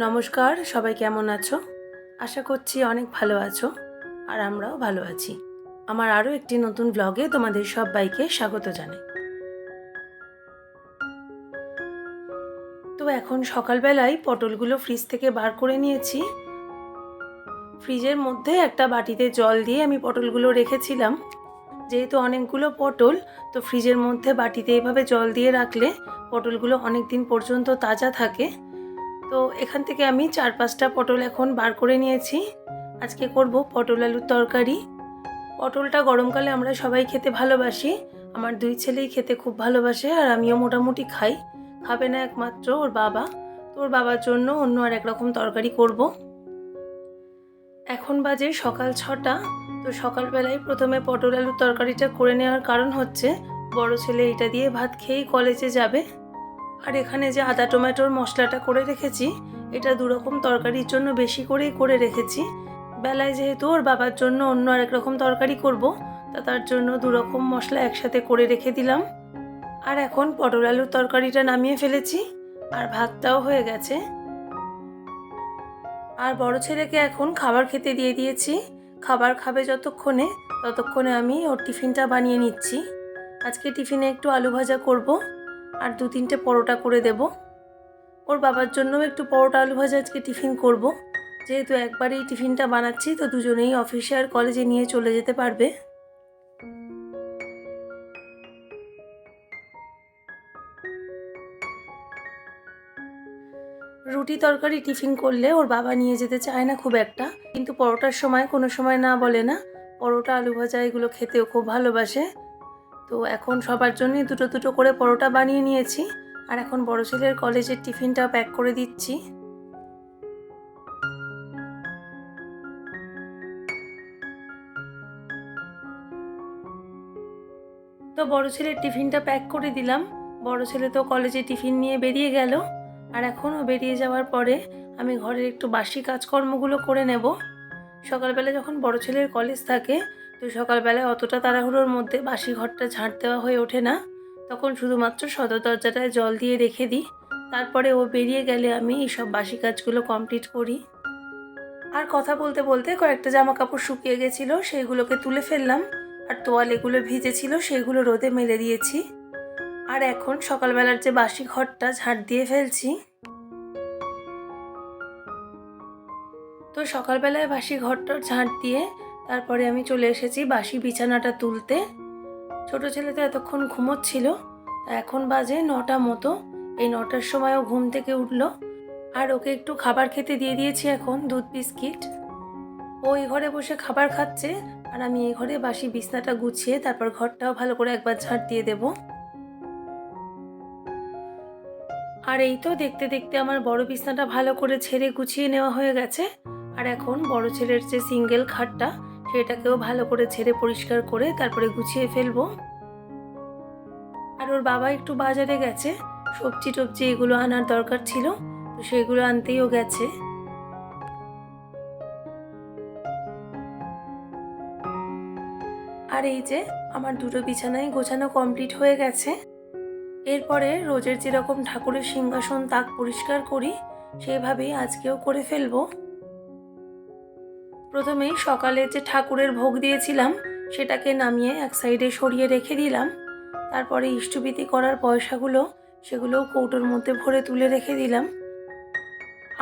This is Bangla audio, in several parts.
নমস্কার, সবাই কেমন আছো? আশা করছি অনেক ভালো আছো আর আমরাও ভালো আছি। আমার আরও একটি নতুন ব্লগে তোমাদের সবাইকে স্বাগত জানাই। তো এখন সকালবেলায় পটলগুলো ফ্রিজ থেকে বার করে নিয়েছি। ফ্রিজের মধ্যে একটা বাটিতে জল দিয়ে আমি পটলগুলো রেখেছিলাম। যেহেতু অনেকগুলো পটল, তো ফ্রিজের মধ্যে বাটিতে এইভাবে জল দিয়ে রাখলে পটলগুলো অনেক দিন পর্যন্ত তাজা থাকে। তো এখান থেকে আমি 4-5টা পটল এখন বার করে নিয়েছি। আজকে করব পটল আলুর তরকারি। পটলটা গরমকালে আমরা সবাই খেতে ভালোবাসি। আমার 2 ছেলেই খেতে খুব ভালোবাসে আর আমিও মোটামুটি খাই। খাবে না একমাত্র ওর বাবা। তো ওর বাবার জন্য অন্য আর একরকম তরকারি করব। এখন বাজে সকাল 6টা। তো সকালবেলায় প্রথমে পটল আলুর তরকারিটা করে নেওয়ার কারণ হচ্ছে বড় ছেলে এটা দিয়ে ভাত খেয়েই কলেজে যাবে। আর এখানে যে আদা টমেটোর মশলাটা করে রেখেছি, এটা 2 রকম তরকারির জন্য বেশি করেই করে রেখেছি। বেলায় যেহেতু ওর বাবার জন্য অন্য আরেক রকম তরকারি করব, তার জন্য 2 রকম মশলা একসাথে করে রেখে দিলাম। আর এখন পটল আলুর তরকারিটা নামিয়ে ফেলেছি আর ভাতটাও হয়ে গেছে। আর বড় ছেলেকে এখন খাবার খেতে দিয়ে দিয়েছি। খাবার খাবে ততক্ষণে আমি ওর টিফিনটা বানিয়ে নিচ্ছি। আজকে টিফিনে একটু আলু ভাজা করব আর 2-3টে পরোটা করে দেব। ওর বাবার জন্যও একটু পরোটা আলু ভাজা আজকে টিফিন করব। যেহেতু একবারেই টিফিনটা বানাচ্ছি, তো দুজনেই অফিসে আর কলেজে নিয়ে চলে যেতে পারবে। রুটি তরকারি টিফিন করলে ওর বাবা নিয়ে যেতে চায় না খুব একটা, কিন্তু পরোটার সময় কোনো সময় না বলে না। পরোটা আলু ভাজা এগুলো খেতেও খুব ভালোবাসে। তো এখন সবার জন্যই 2-2 করে পরোটা বানিয়ে নিয়েছি আর এখন বড় ছেলের কলেজের টিফিনটা প্যাক করে দিচ্ছি। তো বড় ছেলের টিফিনটা প্যাক করে দিলাম। বড় ছেলে তো কলেজে টিফিন নিয়ে বেরিয়ে গেল। আর এখনও বেরিয়ে যাওয়ার পরে আমি ঘরের একটু বাসি কাজকর্মগুলো করে নেব। সকালবেলা যখন বড় ছেলের কলেজ থাকে, তো সকালবেলায় অতটা তাড়াহুড়োর মধ্যে বাসি ঘরটা ঝাঁট দেওয়া হয়ে ওঠে না। তখন শুধুমাত্র সদর দরজাটায় জল দিয়ে রেখে দিই। তারপরে ও বেরিয়ে গেলে আমি এইসব বাসি কাজগুলো কমপ্লিট করি। আর কথা বলতে বলতে কয়েকটা জামা কাপড় শুকিয়ে গেছিলো, সেইগুলোকে তুলে ফেললাম। আর তোয়াল এগুলো ভিজেছিল, সেইগুলো রোদে মেলে দিয়েছি। আর এখন সকালবেলার যে বাসি ঘরটা ঝাঁট দিয়ে ফেলছি। তো সকালবেলায় বাসি ঘরটার ঝাঁট দিয়ে তারপরে আমি চলে এসেছি বাসি বিছানাটা তুলতে। ছোট ছেলে তো এতক্ষণ ঘুমোচ্ছিল। এখন বাজে 9টা মতো। এই 9টার সময়ও ঘুম থেকে উঠলো। আর ওকে একটু খাবার খেতে দিয়ে দিয়েছি এখন, দুধ বিস্কিট। ও এই ঘরে বসে খাবার খাচ্ছে আর আমি এই ঘরে বাসি বিছনাটা গুছিয়ে তারপর ঘরটাও ভালো করে একবার ঝাঁট দিয়ে দেব। আর এই তো দেখতে দেখতে আমার বড় বিছনাটা ভালো করে ঝেড়ে গুছিয়ে নেওয়া হয়ে গেছে। আর এখন বড় ছেলের যে সিঙ্গেল খাটটা, সেটাকেও ভালো করে ঝেড়ে পরিষ্কার করে তারপরে গুছিয়ে ফেলবো। আর ওর বাবা একটু বাজারে গেছে, সবজি টবজি এগুলো আনার দরকার ছিল, তো সেগুলো আনতেইও গেছে। আর এই যে আমার 2টো বিছানায় গোছানো কমপ্লিট হয়ে গেছে। এরপরে রোজের যেরকম ঠাকুরের সিংহাসন তাক পরিষ্কার করি, সেইভাবেই আজকেও করে ফেলবো। প্রথমেই সকালে যে ঠাকুরের ভোগ দিয়েছিলাম, সেটাকে নামিয়ে এক সাইডে সরিয়ে রেখে দিলাম। তারপরে ইষ্টবিতি করার পয়সাগুলো, সেগুলোও কৌটোর মধ্যে ভরে তুলে রেখে দিলাম।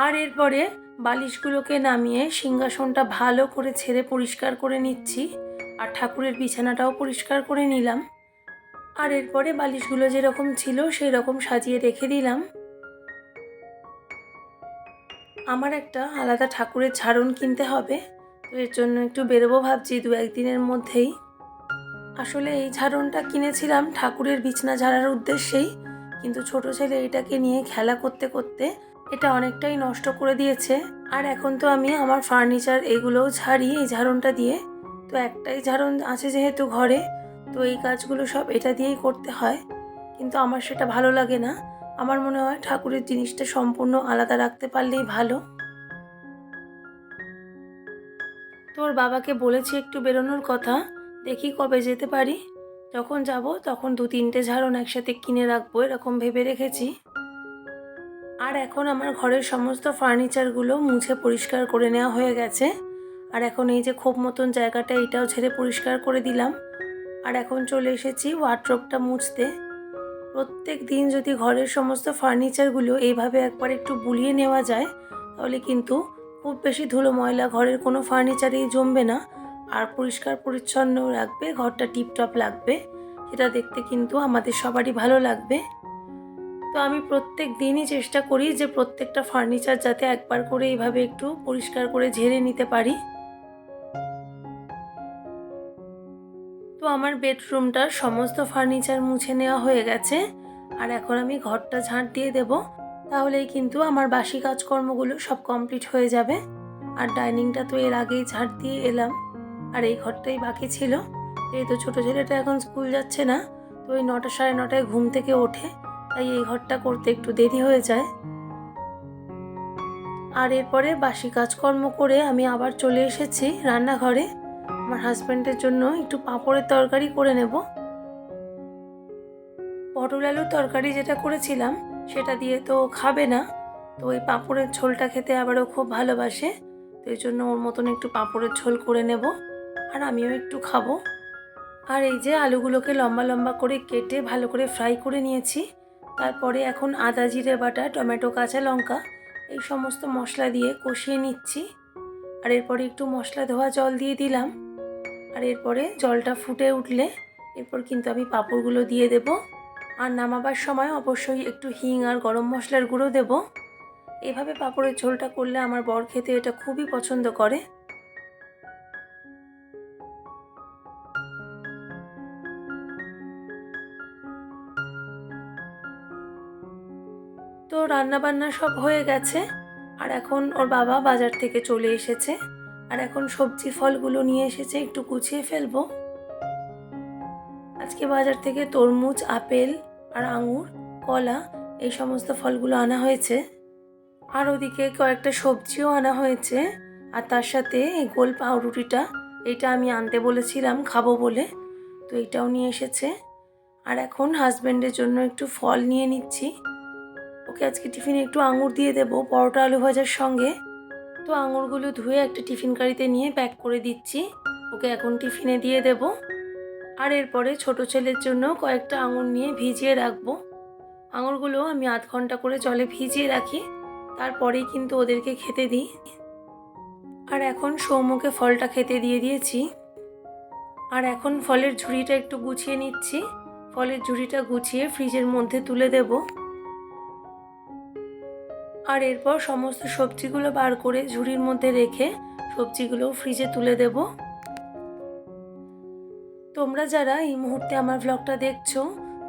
আর এরপরে বালিশগুলোকে নামিয়ে সিংহাসনটা ভালো করে ঝেড়ে পরিষ্কার করে নিচ্ছি। আর ঠাকুরের বিছানাটাও পরিষ্কার করে নিলাম। আর এরপরে বালিশগুলো যেরকম ছিল সেই রকম সাজিয়ে রেখে দিলাম। আমার একটা আলাদা ঠাকুরের ঝাড়ন কিনতে হবে, তো এর জন্য একটু বেরোবো ভাবছি 2-1 দিনের মধ্যেই। আসলে এই ঝাড়নটা কিনেছিলাম ঠাকুরের বিছনা ঝাড়ার উদ্দেশ্যেই, কিন্তু ছোট ছেলে এটাকে নিয়ে খেলা করতে করতে এটা অনেকটাই নষ্ট করে দিয়েছে। আর এখন তো আমি আমার ফার্নিচার এগুলোও ঝাড়ি এই ঝাড়নটা দিয়ে। তো একটাই ঝাড়ন আছে যেহেতু ঘরে, তো এই কাজগুলো সব এটা দিয়েই করতে হয়। কিন্তু আমার সেটা ভালো লাগে না। আমার মনে হয় ঠাকুরের জিনিসটা সম্পূর্ণ আলাদা রাখতে পারলেই ভালো। তোর বাবাকে বলেছি একটু বেরোনোর কথা, দেখি কবে যেতে পারি। যখন যাব তখন 2-3টে ঝাড়ন একসাথে কিনে রাখবো এরকম ভেবে রেখেছি। আর এখন আমার ঘরের সমস্ত ফার্নিচারগুলো মুছে পরিষ্কার করে নেওয়া হয়ে গেছে। আর এখন এই যে খোপ মতন জায়গাটা এটাও ঝেড়ে পরিষ্কার করে দিলাম। আর এখন চলে এসেছি ওয়ার্ড্রোবটা মুছতে। প্রত্যেক দিন যদি ঘরের সমস্ত ফার্নিচারগুলো এইভাবে একবার একটু বুলিয়ে নেওয়া যায় তাহলে কিন্তু খুব বেশি ধুলো ময়লা ঘরের কোনো ফার্নিচারেই জমবে না, আর পরিষ্কার পরিচ্ছন্ন রাখবে, ঘরটা টিপটপ লাগবে, সেটা দেখতে কিন্তু আমাদের সবারই ভালো লাগবে। তো আমি প্রত্যেক দিনই চেষ্টা করি যে প্রত্যেকটা ফার্নিচার যাতে একবার করে এইভাবে একটু পরিষ্কার করে ঝেড়ে নিতে পারি। তো আমার বেডরুমটার সমস্ত ফার্নিচার মুছে নেওয়া হয়ে গেছে। আর এখন আমি ঘরটা ঝাঁট দিয়ে দেব, তাহলেই কিন্তু আমার বাসি কাজকর্মগুলো সব কমপ্লিট হয়ে যাবে। আর ডাইনিংটা তো এর আগেই ঝাঁট দিয়ে এলাম, আর এই ঘরটাই বাকি ছিল। যেহেতু ছোটো ছেলেটা এখন স্কুল যাচ্ছে না, তো ওই 9টা সাড়ে 9টায় ঘুম থেকে ওঠে, তাই এই ঘরটা করতে একটু দেরি হয়ে যায়। আর এরপরে বাসি কাজকর্ম করে আমি আবার চলে এসেছি রান্নাঘরে। আমার হাজব্যান্ডের জন্য একটু পাঁপড়ের তরকারি করে নেব। পটল আলুর তরকারি যেটা করেছিলাম সেটা দিয়ে তো খাবে না, তো ওই পাঁপড়ের ঝোলটা খেতে আবারও খুব ভালোবাসে, তো এই জন্য ওর মতন একটু পাঁপড়ের ঝোল করে নেব, আর আমিও একটু খাবো। আর এই যে আলুগুলোকে লম্বা লম্বা করে কেটে ভালো করে ফ্রাই করে নিয়েছি। তারপরে এখন আদা জিরে বাটা, টমেটো, কাঁচা লঙ্কা এই সমস্ত মশলা দিয়ে কষিয়ে নিচ্ছি। আর এরপরে একটু মশলা ধোয়া জল দিয়ে দিলাম। আর এরপরে জলটা ফুটে উঠলে এরপর কিন্তু আমি পাঁপড়গুলো দিয়ে দেব। আর নামাবার সময় অবশ্যই একটু হিং আর গরম মশলার গুঁড়ো দেব। এভাবে পাঁপড়ের ঝোলটা করলে আমার বর খেতে এটা খুবই পছন্দ করে। তো রান্নাবান্না সব হয়ে গেছে। আর এখন ওর বাবা বাজার থেকে চলে এসেছে, আর এখন সবজি ফলগুলো নিয়ে এসেছে, একটু গুছিয়ে ফেলবো। আজকে বাজার থেকে তরমুজ, আপেল আর আঙুর, কলা এই সমস্ত ফলগুলো আনা হয়েছে। আর ওদিকে কয়েকটা সবজিও আনা হয়েছে। আর তার সাথে এই গোল পাউরুটিটা, এটা আমি আনতে বলেছিলাম খাবো বলে, তো এটাও নিয়ে এসেছে। আর এখন হাজব্যান্ডের জন্য একটু ফল নিয়ে নিচ্ছি। ওকে আজকে টিফিনে একটু আঙুর দিয়ে দেবো পরোটা আলু ভাজার সঙ্গে। তো আঙুরগুলো ধুয়ে একটা টিফিন কারিতে নিয়ে প্যাক করে দিচ্ছি, ওকে এখন টিফিনে দিয়ে দেব। আর এরপরে ছোট ছেলের জন্য কয়েকটা আঙুর নিয়ে ভিজিয়ে রাখবো। আঙুরগুলো আমি আধ ঘন্টা করে জলে ভিজিয়ে রাখি, তারপরেই কিন্তু ওদেরকে খেতে দিই। আর এখন সৌম্যকে ফলটা খেতে দিয়ে দিয়েছি। আর এখন ফলের ঝুড়িটা একটু গুছিয়ে নিচ্ছি। ফলের ঝুড়িটা গুছিয়ে ফ্রিজের মধ্যে তুলে দেব। আর এরপর সমস্ত সবজিগুলো বার করে ঝুড়ির মধ্যে রেখে সবজিগুলো ফ্রিজে তুলে দেব। তোমরা যারা এই মুহূর্তে আমার ভ্লগটা দেখছো,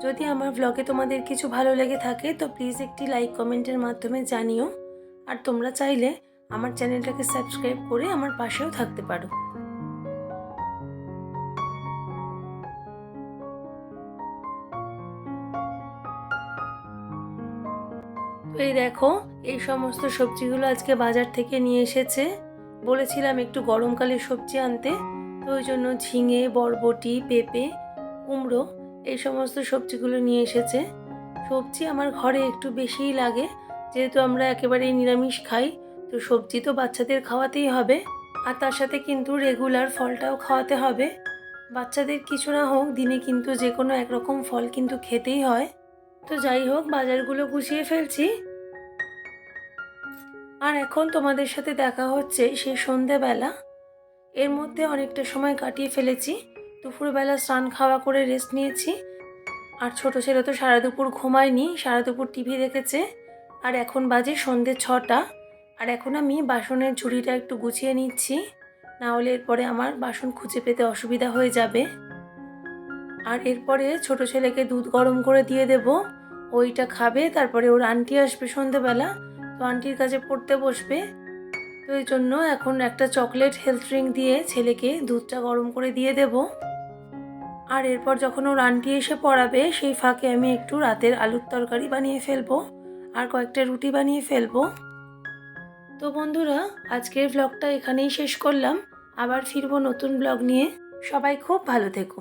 যদি আমার ভ্লগে তোমাদের কিছু ভালো লেগে থাকে তো প্লিজ একটি লাইক কমেন্টের মাধ্যমে জানিও। আর তোমরা চাইলে আমার চ্যানেলটাকে সাবস্ক্রাইব করে আমার পাশেও থাকতে পারো। তো এই দেখো, এই সমস্ত সবজিগুলো আজকে বাজার থেকে নিয়ে এসেছে। বলেছিলাম একটু গরমকালে সবজি আনতে, তো ওই জন্য ঝিঙে, বরবটি, পেঁপে, কুমড়ো এই সমস্ত সবজিগুলো নিয়ে এসেছে। সবজি আমার ঘরে একটু বেশিই লাগে, যেহেতু আমরা একেবারেই নিরামিষ খাই, তো সবজি তো বাচ্চাদের খাওয়াতেই হবে। আর তার সাথে কিন্তু রেগুলার ফলটাও খাওয়াতে হবে। বাচ্চাদের কিছু না হোক দিনে কিন্তু যে কোনো একরকম ফল কিন্তু খেতেই হয়। তো যাই হোক, বাজারগুলো গুছিয়ে ফেলছি। আর এখন তোমাদের সাথে দেখা হচ্ছে সেই সন্ধেবেলা। এর মধ্যে অনেকটা সময় কাটিয়ে ফেলেছি। দুপুরবেলা স্নান খাওয়া করে রেস্ট নিয়েছি। আর ছোট ছেলে তো সারা দুপুর ঘুমায়নি, সারা দুপুর টিভি দেখেছে। আর এখন বাজে সন্ধে 6টা। আর এখন আমি বাসনের ঝুড়িটা একটু গুছিয়ে নিচ্ছি, না হলে এরপরে আমার বাসন খুঁজে পেতে অসুবিধা হয়ে যাবে। আর এরপরে ছোট ছেলেকে দুধ গরম করে দিয়ে দেব, ওইটা খাবে। তারপরে ওর আন্টি আসবে সন্ধেবেলা, তো আন্টির কাছে পড়তে বসবে। তো এই জন্য এখন একটা চকলেট হেলথ ড্রিঙ্ক দিয়ে ছেলেকে দুধটা গরম করে দিয়ে দেব। আর এরপর যখন ওর আন্টি এসে পড়াবে সেই ফাঁকে আমি একটু রাতের আলুর তরকারি বানিয়ে ফেলবো, আর কয়েকটা রুটি বানিয়ে ফেলবো। তো বন্ধুরা, আজকের ব্লগটা এখানেই শেষ করলাম। আবার ফিরবো নতুন ব্লগ নিয়ে। সবাই খুব ভালো থেকো।